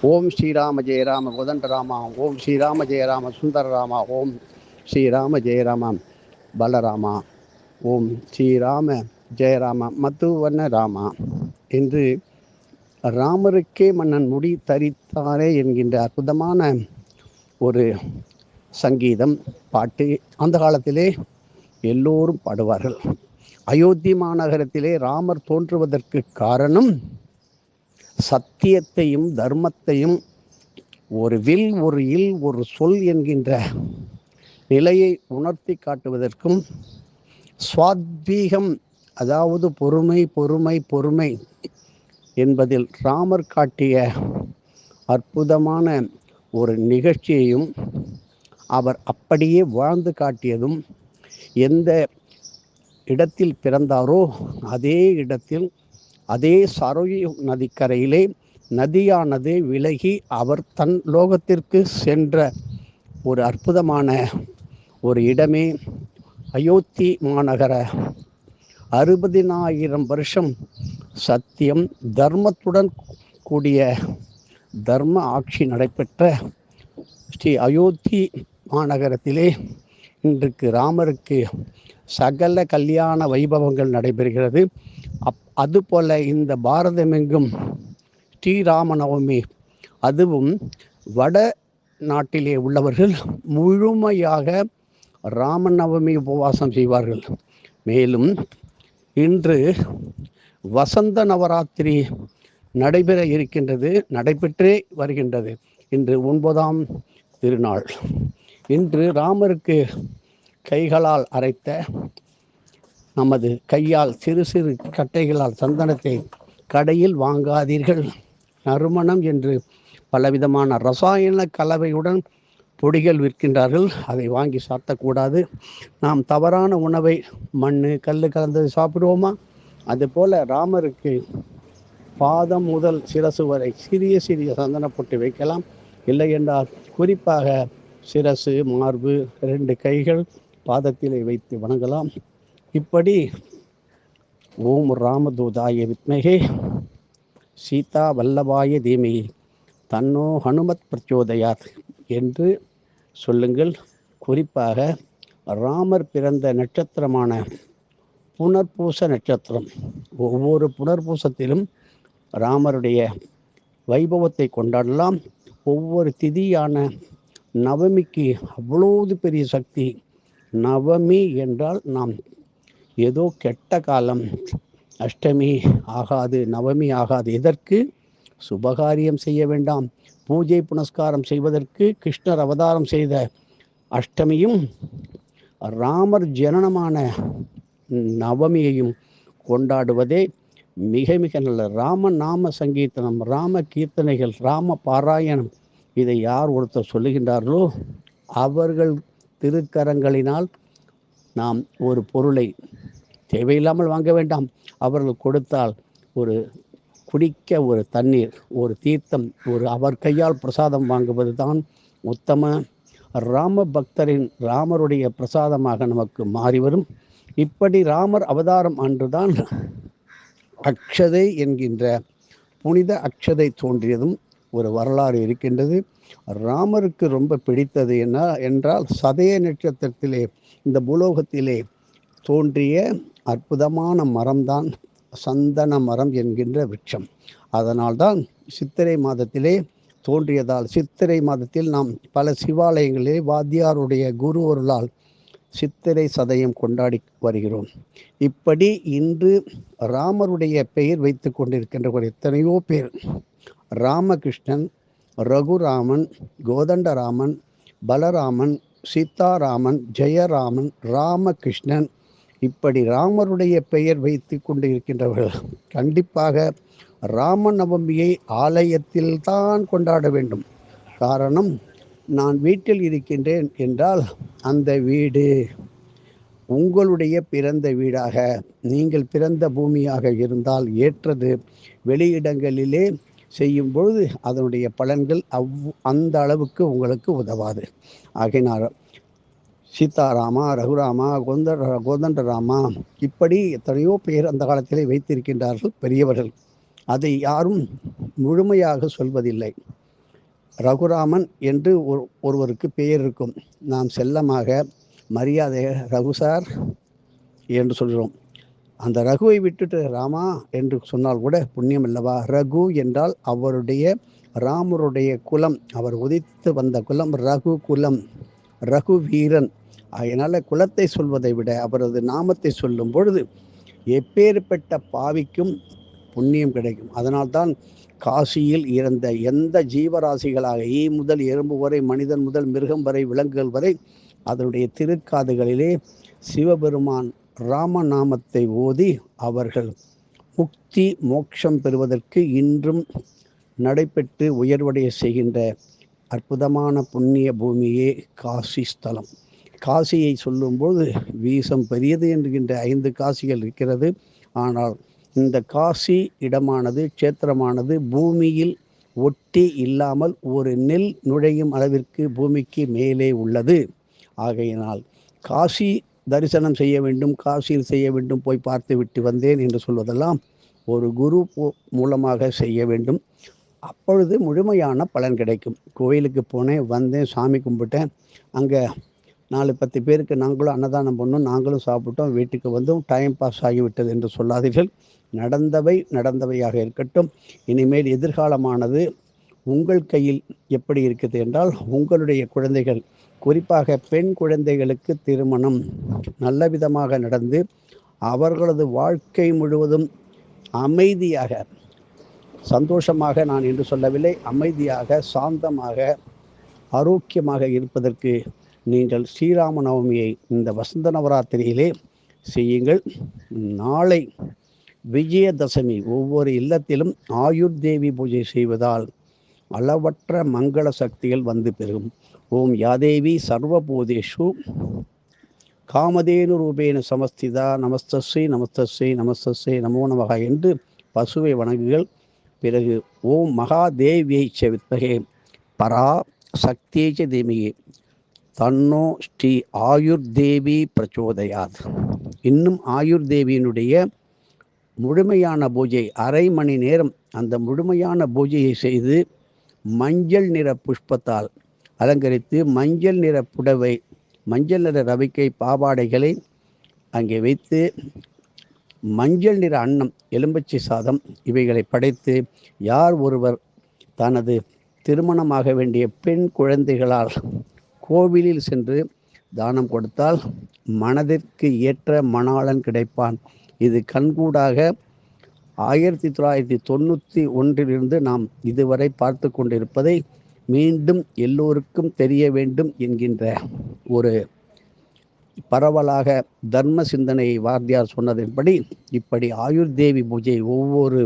ஓம் ஸ்ரீராம ஜெய ராம கோதண்ட ராமா, ஓம் ஸ்ரீராம ஜெய ராம சுந்தர ராமா, ஓம் ஸ்ரீராம ஜெய ராம பலராமா, ஓம் ஸ்ரீராம ஜெயராம மத்துவண்ண ராமா என்று ராமருக்கே மன்னன் முடி தரித்தாரே என்கின்ற அற்புதமான ஒரு சங்கீதம் பாட்டு அந்த காலத்திலே எல்லோரும் பாடுவார்கள். அயோத்தி மாநகரத்திலே ராமர் தோன்றுவதற்கு காரணம் சத்தியத்தையும் தர்மத்தையும் ஒரு வில் ஒரு இல் ஒரு சொல் என்கின்ற நிலையை உணர்த்தி காட்டுவதற்கும், ஸ்வாத்வீகம் அதாவது பொறுமை பொறுமை பொறுமை என்பதில் ராமர் காட்டிய அற்புதமான ஒரு நிகழ்ச்சியையும் அவர் அப்படியே வாழ்ந்து காட்டியதும், எந்த இடத்தில் பிறந்தாரோ அதே இடத்தில் அதே சரோயு நதிக்கரையிலே நதியானது விலகி அவர் தன் லோகத்திற்கு சென்ற ஒரு அற்புதமான ஒரு இடமே அயோத்தி மாநகர 60,000 வருஷம் சத்தியம் தர்மத்துடன் கூடிய தர்ம ஆட்சி நடைபெற்ற ஸ்ரீ அயோத்தி மாநகரத்திலே இன்றைக்கு ராமருக்கு சகல கல்யாண வைபவங்கள் நடைபெறுகிறது. அதுபோல இந்த பாரதமெங்கும் ஸ்ரீராமநவமி, அதுவும் வட நாட்டிலே உள்ளவர்கள் முழுமையாக ராமநவமி உபவாசம் செய்வார்கள். மேலும் இன்று வசந்த நவராத்திரி நடைபெற இருக்கின்றது, நடைபெற்றே வருகின்றது. இன்று 9ஆம் திருநாள். இன்று ராமருக்கு கைகளால் அரைத்த நமது கையால் சிறு சிறு கட்டைகளால் சந்தனத்தை கடையில் வாங்காதீர்கள், நறுமணம் என்று பலவிதமான ரசாயன கலவையுடன் பொடிகள் விற்கின்றார்கள். அதை வாங்கி சாப்பிடக்கூடாது. நாம் தவறான உணவை மண் கல் கலந்தது சாப்பிடுவோமா? அதுபோல ராமருக்கு பாதம் முதல் சிரசு வரை சிறிய சிறிய சந்தன பொட்டு வைக்கலாம். இல்லை என்றால் குறிப்பாக சிரசு, மார்பு, 2 கைகள் பாதத்திலே வைத்து வணங்கலாம். இப்படி ஓம் ராமதூதாய வித்மகே சீதா வல்லபாய தீமகி தன்னோ ஹனுமத் பிரச்சோதயாத் என்று சொல்லுங்கள். குறிப்பாக ராமர் பிறந்த நட்சத்திரமான புனர்பூச நட்சத்திரம், ஒவ்வொரு புனர்பூசத்திலும் ராமருடைய வைபவத்தை கொண்டாடலாம். ஒவ்வொரு திதியான நவமிக்கு அவ்வளோது பெரிய சக்தி. நவமி என்றால் நாம் ஏதோ கெட்ட காலம், அஷ்டமி ஆகாது, நவமி ஆகாது. இதற்கு சுபகாரியம் செய்ய வேண்டாம், பூஜை புனஸ்காரம் செய்வதற்கு கிருஷ்ணர் அவதாரம் செய்த அஷ்டமியும் ராமர் ஜனனமான நவமியையும் கொண்டாடுவதே மிக மிக நல்ல. ராம நாம சங்கீர்த்தனம், ராம கீர்த்தனைகள், ராம பாராயணம், இதை யார் ஒருத்தர் சொல்லுகின்றார்களோ அவர்கள் திருக்கரங்களினால் நாம் ஒரு பொருளை தேவையில்லாமல் வாங்க வேண்டாம். அவர்கள் கொடுத்தால் ஒரு குடிக்க ஒரு தண்ணீர், ஒரு தீர்த்தம், ஒரு அவர் கையால் பிரசாதம் வாங்குவது தான் உத்தம ராம பக்தரின் ராமருடைய பிரசாதமாக நமக்கு மாறிவரும். இப்படி ராமர் அவதாரம் அன்றுதான் அக்ஷதை என்கின்ற புனித அக்ஷதை தோன்றியதும் ஒரு வரலாறு இருக்கின்றது. ராமருக்கு ரொம்ப பிடித்தது என்ன என்றால் சதய நட்சத்திரத்திலே இந்த பூலோகத்திலே தோன்றிய அற்புதமான மரம்தான் சந்தன மரம் என்கின்ற விருட்சம். அதனால்தான் சித்திரை மாதத்திலே தோன்றியதால் சித்திரை மாதத்தில் நாம் பல சிவாலயங்களிலே வாத்தியாருடைய குரு அருளால் சித்திரை சதயம் கொண்டாடி வருகிறோம். இப்படி இன்று ராமருடைய பெயர் வைத்து கொண்டிருக்கின்ற எத்தனையோ பேர், ராமகிருஷ்ணன், ரகுராமன், கோதண்டராமன், பலராமன், சீதாராமன், ஜெயராமன், ராமகிருஷ்ணன், இப்படி ராமருடைய பெயர் வைத்து கொண்டு இருக்கின்றவர்கள் கண்டிப்பாக ராமநவமியை ஆலயத்தில் தான் கொண்டாட வேண்டும். காரணம், நான் வீட்டில் இருக்கின்றேன் என்றால் அந்த வீடு உங்களுடைய பிறந்த வீடாக, நீங்கள் பிறந்த பூமியாக இருந்தால் ஏற்றது. வெளியிடங்களிலே செய்யும் பொழுது அதனுடைய பலன்கள் அந்த அளவுக்கு உங்களுக்கு உதவாது. ஆகையினால் சீதாராமா, ரகுராமா, கோதண்டராமா, இப்படி எத்தனையோ பேர் அந்த காலத்திலே வைத்திருக்கின்றார்கள் பெரியவர்கள். அதை யாரும் முழுமையாக சொல்வதில்லை. ரகுராமன் என்று ஒருவருக்கு பெயர் இருக்கும். நாம் செல்லமாக மரியாதையாக ரகு சார் என்று சொல்கிறோம். அந்த ரகுவை விட்டுட்டு ராமா என்று சொன்னால் கூட புண்ணியம் அல்லவா? ரகு என்றால் அவருடைய ராமருடைய குலம், அவர் உதித்து வந்த குலம் ரகு குலம், ரகு வீரன். அதனால் குலத்தை சொல்வதை விட அவரது நாமத்தை சொல்லும் பொழுது எப்பேற்பட்ட பாவிக்கும் புண்ணியம் கிடைக்கும். அதனால்தான் காசியில் இருந்த எந்த ஜீவராசிகளாக ஈ முதல் எறும்பு வரை, மனிதன் முதல் மிருகம் வரை, விலங்குகள் வரை, அதனுடைய திருக்காதுகளிலே சிவபெருமான் ராமநாமத்தை ஓதி அவர்கள் முக்தி மோட்சம் பெறுவதற்கு இன்றும் நடைபெற்று உயர்வடைய செய்கின்ற அற்புதமான புண்ணிய பூமியே காசி ஸ்தலம். காசியை சொல்லும்போது வீசம் பெரியது என்கின்ற 5 காசிகள் இருக்கிறது. ஆனால் இந்த காசி இடமானது, க்ஷேத்திரமானது பூமியில் ஒட்டி இல்லாமல் ஒரு நெல் நுழையும் அளவிற்கு பூமிக்கு மேலே உள்ளது. ஆகையினால் காசி தரிசனம் செய்ய வேண்டும், காசியில் செய்ய வேண்டும், போய் பார்த்து விட்டு வந்தேன் என்று சொல்வதெல்லாம் ஒரு குரு மூலமாக செய்ய வேண்டும். அப்பொழுது முழுமையான பலன் கிடைக்கும். கோயிலுக்கு போனேன், வந்தேன், சாமி கும்பிட்டேன், அங்கே 4-10 பேருக்கு நாங்களும் அன்னதானம் பண்ணோம், நாங்களும் சாப்பிட்டோம், வீட்டுக்கு வந்தும் டைம் பாஸ் ஆகிவிட்டது என்று சொல்லாதீர்கள். நடந்தவை நடந்தவையாக இருக்கட்டும். இனிமேல் எதிர்காலமானது உங்கள் கையில் எப்படி இருக்குது என்றால், உங்களுடைய குழந்தைகள், குறிப்பாக பெண் குழந்தைகளுக்கு திருமணம் நல்ல விதமாக நடந்து அவர்களது வாழ்க்கை முழுவதும் அமைதியாக, சந்தோஷமாக, நான் என்று சொல்லவில்லை, அமைதியாக, சாந்தமாக, ஆரோக்கியமாக இருப்பதற்கு நீங்கள் ஸ்ரீராம நவமியை இந்த வசந்த நவராத்திரியிலே செய்யுங்கள். நாளை விஜயதசமி. ஒவ்வொரு இல்லத்திலும் ஆயுர் தேவி பூஜை செய்வதால் அளவற்ற மங்கள சக்திகள் வந்து பெறும். ஓம் யாதேவி சர்வபூதேஷு காமதேனு ரூபேன சமஸ்திதா நமஸ்தஸ்ரீ நமஸ்தஸ்ரீ நமஸ்தஸ்ரீ நமோ நமகா என்று பசுவை வணங்குகள். பிறகு ஓம் மகாதேவியை செவித்மகே பரா சக்தியை தீமிகே தன்னோ ஸ்ரீ ஆயுர் தேவி பிரச்சோதயாத். இன்னும் ஆயுர் தேவியினுடைய முழுமையான பூஜை, அரை மணி நேரம் அந்த முழுமையான பூஜையை செய்து மஞ்சள் நிற புஷ்பத்தால் அலங்கரித்து, மஞ்சள் நிற புடவை, மஞ்சள் நிற ரவிக்கை பாவாடைகளை அங்கே வைத்து, மஞ்சள் நிற அன்னம், எலும்பச்சை சாதம் இவைகளை படைத்து, யார் ஒருவர் தனது திருமணமாக வேண்டிய பெண் குழந்தைகளால் கோவிலில் சென்று தானம் கொடுத்தால் மனதிற்கு ஏற்ற மணாளன் கிடைப்பான். இது கண்கூடாக 1991 நாம் இதுவரை பார்த்து கொண்டிருப்பதை மீண்டும் எல்லோருக்கும் தெரிய வேண்டும் என்கின்ற ஒரு பரவலாக தர்ம சிந்தனையை வாத்தியார் சொன்னதன்படி இப்படி ஆயுர் தேவி பூஜை ஒவ்வொரு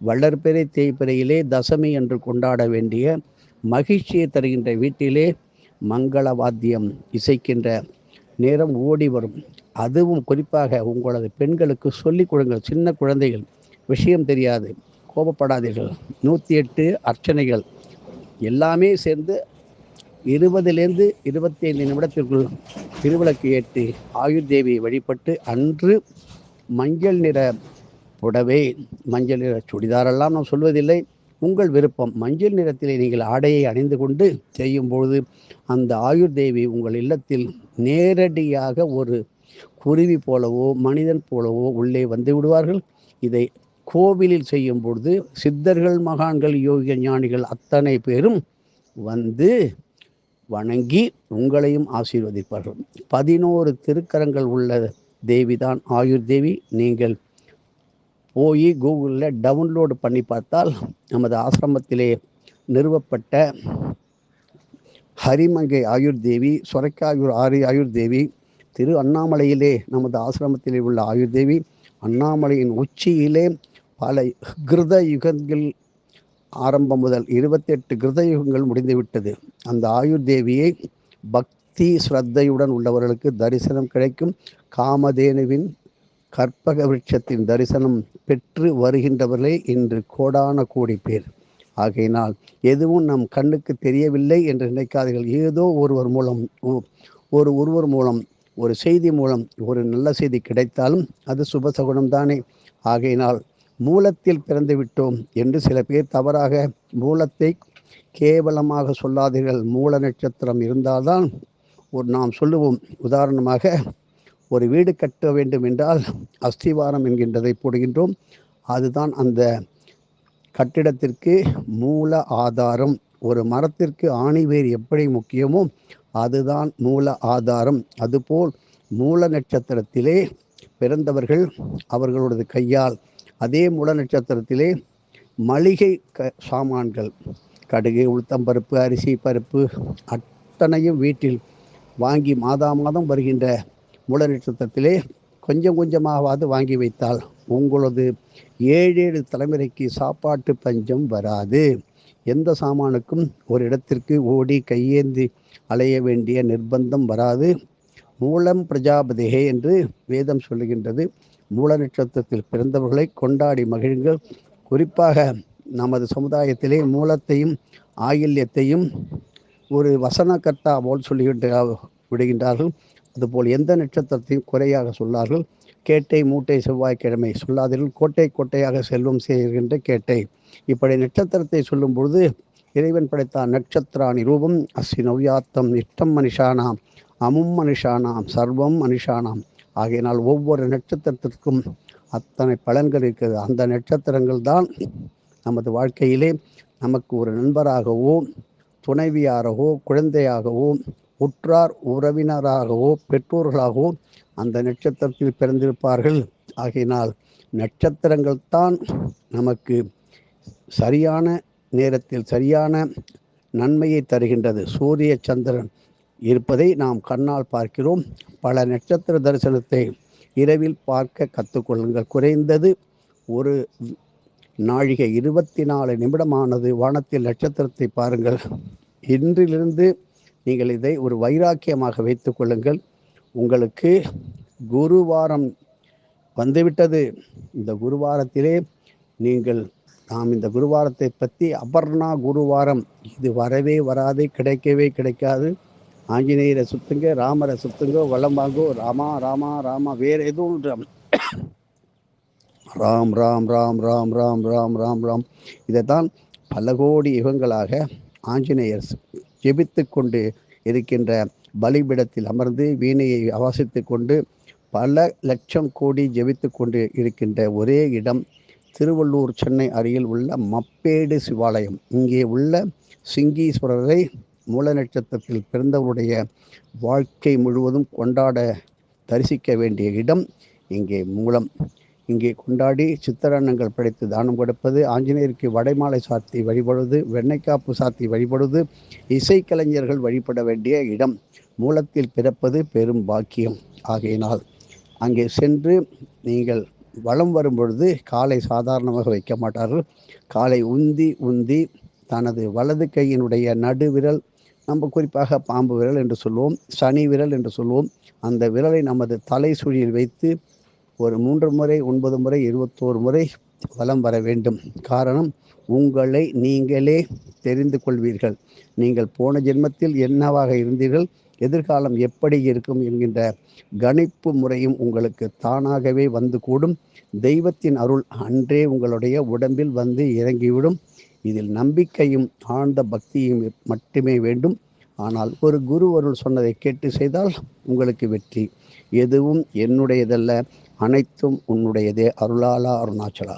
வளர்பிறை தேய்பிறையிலே தசமி என்று கொண்டாட வேண்டிய மகிழ்ச்சியை தருகின்ற வீட்டிலே மங்கள வாத்தியம் இசைக்கின்ற நேரம் ஓடி வரும். அதுவும் குறிப்பாக உங்களது பெண்களுக்கு சொல்லிக் கொடுங்கள். சின்ன குழந்தைகள், விஷயம் தெரியாது, கோபப்படாதீர்கள். 108 அர்ச்சனைகள் எல்லாமே சேர்ந்து 20 - 25 நிமிடத்திற்குள் திருவிளக்கு ஏற்றி ஆயுர் தேவியை வழிபட்டு, அன்று மஞ்சள் நிற புடவை, மஞ்சள் நிற சுடிதாரெல்லாம் நாம் சொல்வதில்லை, உங்கள் விருப்பம். மஞ்சள் நிறத்திலே நீங்கள் ஆடையை அணிந்து கொண்டு செய்யும்பொழுது அந்த ஆயுர் தேவி உங்கள் இல்லத்தில் நேரடியாக ஒரு குருவி போலவோ மனிதன் போலவோ உள்ளே வந்து விடுவார்கள். இதை கோவிலில் செய்யும் பொழுது சித்தர்கள், மகான்கள், யோகிய ஞானிகள் அத்தனை பேரும் வந்து வணங்கி உங்களையும் ஆசீர்வதிப்பார்கள். 11 திருக்கரங்கள் உள்ள தேவிதான் ஆயுர் தேவி. நீங்கள் போய் கூகுளில் டவுன்லோடு பண்ணி பார்த்தால் நமது ஆசிரமத்திலே நிறுவப்பட்ட ஹரிமங்கை ஆயுர் தேவி, சொரைக்காயூர் ஆயுர் தேவி, திரு அண்ணாமலையிலே நமது ஆசிரமத்திலே உள்ள ஆயுர் தேவி, அண்ணாமலையின் உச்சியிலே பல கிருத யுகங்கள் ஆரம்பம் முதல் 28 கிருத யுகங்கள் முடிந்துவிட்டது. அந்த ஆயுர் தேவியை பக்தி ஸ்ரத்தையுடன் உள்ளவர்களுக்கு தரிசனம் கிடைக்கும். காமதேனுவின் கற்பக விருட்சத்தின் தரிசனம் பெற்று வருகின்றவர்களே இன்று கோடான கோடி பேர். ஆகையினால் எதுவும் நம் கண்ணுக்கு தெரியவில்லை என்று நினைக்காதீர்கள். ஏதோ ஒருவர் மூலம் ஒரு செய்தி மூலம் ஒரு நல்ல செய்தி கிடைத்தாலும் அது சுபசகுனம் தானே. ஆகையினால் மூலத்தில் பிறந்து விட்டோம் என்று சில பேர் தவறாக மூலத்தை கேவலமாக சொல்லாதீர்கள். மூல நட்சத்திரம் இருந்தால்தான் நாம் சொல்லுவோம். உதாரணமாக, ஒரு வீடு கட்ட வேண்டும் என்றால் அஸ்திவாரம் என்கின்றதை போடுகின்றோம். அதுதான் அந்த கட்டிடத்திற்கு மூல ஆதாரம். ஒரு மரத்திற்கு ஆணிவேர் எப்படி முக்கியமோ அதுதான் மூல ஆதாரம். அதுபோல் மூல நட்சத்திரத்திலே பிறந்தவர்கள் அவர்களோடது கையால், அதே மூல நட்சத்திரத்திலே மளிகை சாமான்கள், கடுகு, உளுத்தம்பருப்பு, அரிசி, பருப்பு அத்தனையும் வீட்டில் வாங்கி மாதம் வருகின்ற மூல நட்சத்திரத்திலே கொஞ்சம் கொஞ்சமாவது வாங்கி வைத்தால் உங்களது 7 தலைமுறைக்கு சாப்பாட்டு பஞ்சம் வராது. எந்த சாமானுக்கும் ஒரு இடத்திற்கு ஓடி கையேந்தி அலைய வேண்டிய நிர்பந்தம் வராது. மூலம் பிரஜாபதிகே என்று வேதம் சொல்லுகின்றது. மூல நட்சத்திரத்தில் பிறந்தவர்களை கொண்டாடி மகிழுங்கள். குறிப்பாக நமது சமுதாயத்திலே மூலத்தையும் ஆயில்யத்தையும் ஒரு வசனக்கர்த்தா போல் விடுகின்றார்கள். அதுபோல் எந்த நட்சத்திரத்தையும் குறையாக சொல்லார்கள். கேட்டை, மூட்டை, செவ்வாய்க்கிழமை சொல்லாதீர்கள். கோட்டை கோட்டையாக செல்வம் செய்கின்ற கேட்டை. இப்படி நட்சத்திரத்தை சொல்லும் பொழுது இறைவன் படைத்த நட்சத்திராணி ரூபம் அஸ்ஸி நவ்யாத்தம் இஷ்டம் மனுஷானாம் அமும் மனுஷானாம் சர்வம் மனுஷானாம். ஆகையினால் ஒவ்வொரு நட்சத்திரத்திற்கும் அத்தனை பலன்கள் இருக்கிறது. அந்த நட்சத்திரங்கள் தான் நமது வாழ்க்கையிலே நமக்கு ஒரு நண்பராகவோ, துணைவியாராகவோ, குழந்தையாகவோ, உற்றார் உறவினராகவோ, பெற்றோர்களாகவோ அந்த நட்சத்திரத்தில் பிறந்திருப்பார்கள். ஆகையினால் நட்சத்திரங்கள் தான் நமக்கு சரியான நேரத்தில் சரியான நன்மையை தருகின்றது. சூரிய சந்திரன் இருப்பதை நாம் கண்ணால் பார்க்கிறோம். பல நட்சத்திர தரிசனத்தை இரவில் பார்க்க கற்றுக்கொள்ளுங்கள். குறைந்தது ஒரு நாழிகை 24 நிமிடமானது வானத்தில் நட்சத்திரத்தை பாருங்கள். இன்றிலிருந்து நீங்கள் இதை ஒரு வைராக்கியமாக வைத்துக் கொள்ளுங்கள். உங்களுக்கு குருவாரம் வந்துவிட்டது. இந்த குருவாரத்திலே நாம் இந்த குருவாரத்தை பற்றி அபர்ணா குருவாரம், இது வரவே வராது, கிடைக்கவே கிடைக்காது. ஆஞ்சநேயரை சுத்துங்க, ராமரை சுத்துங்க, வலம் வாங்கோ, ராமா ராமா ராமா, வேற எதுவும் ராம் ராம் ராம் ராம் ராம் ராம் ராம் ராம். இதைத்தான் பல கோடி யுகங்களாக ஆஞ்சநேயர் ஜெபித்து கொண்டு இருக்கின்ற பலிபிடத்தில் அமர்ந்து வீணையை வாசித்து கொண்டு பல லட்சம் கோடி ஜெபித்து கொண்டு இருக்கின்ற ஒரே இடம் திருவள்ளூர், சென்னை அருகில் உள்ள மப்பேடு சிவாலயம். இங்கே உள்ள சிங்கீஸ்வரரை மூல நட்சத்திரத்தில் பிறந்தவருடைய வாழ்க்கை முழுவதும் கொண்டாட தரிசிக்க வேண்டிய இடம் இங்கே மூலம். இங்கே கொண்டாடி சித்திரன்னங்கள் படைத்து தானம் கொடுப்பது, ஆஞ்சநேயருக்கு வடைமாலை சாத்தி வழிபடுவது, வெண்ணைக்காப்பு சாத்தி வழிபடுவது, இசைக்கலைஞர்கள் வழிபட வேண்டிய இடம். மூலத்தில் பிறப்பது பெரும் பாக்கியம். ஆகையினால் அங்கே சென்று நீங்கள் வலம் வரும் பொழுது காலை சாதாரணமாக வைக்க மாட்டார்கள். காலை உந்தி உந்தி தனது வலது கையினுடைய நடுவிரல், நம்ம குறிப்பாக பாம்பு விரல் என்று சொல்லுவோம், சனி விரல் என்று சொல்லுவோம், அந்த விரலை நமது தலை சுழியில் வைத்து ஒரு 3 முறை 9 முறை 21 முறை வலம் வர வேண்டும். காரணம், உங்களை நீங்களே தெரிந்து கொள்வீர்கள். நீங்கள் போன ஜென்மத்தில் என்னவாக இருந்தீர்கள், எதிர்காலம் எப்படி இருக்கும் என்கின்ற கணிப்பு முறையும் உங்களுக்கு தானாகவே வந்து கூடும். தெய்வத்தின் அருள் அன்றே உங்களுடைய உடம்பில் வந்து இறங்கிவிடும். இதில் நம்பிக்கையும் ஆழ்ந்த பக்தியும் மட்டுமே வேண்டும். ஆனால் ஒரு குரு அருள் சொன்னதை கேட்டு செய்தால் உங்களுக்கு வெற்றி. எதுவும் என்னுடையதல்ல, அனைத்தும் உன்னுடையதே. அருளாலா அருணாச்சலா.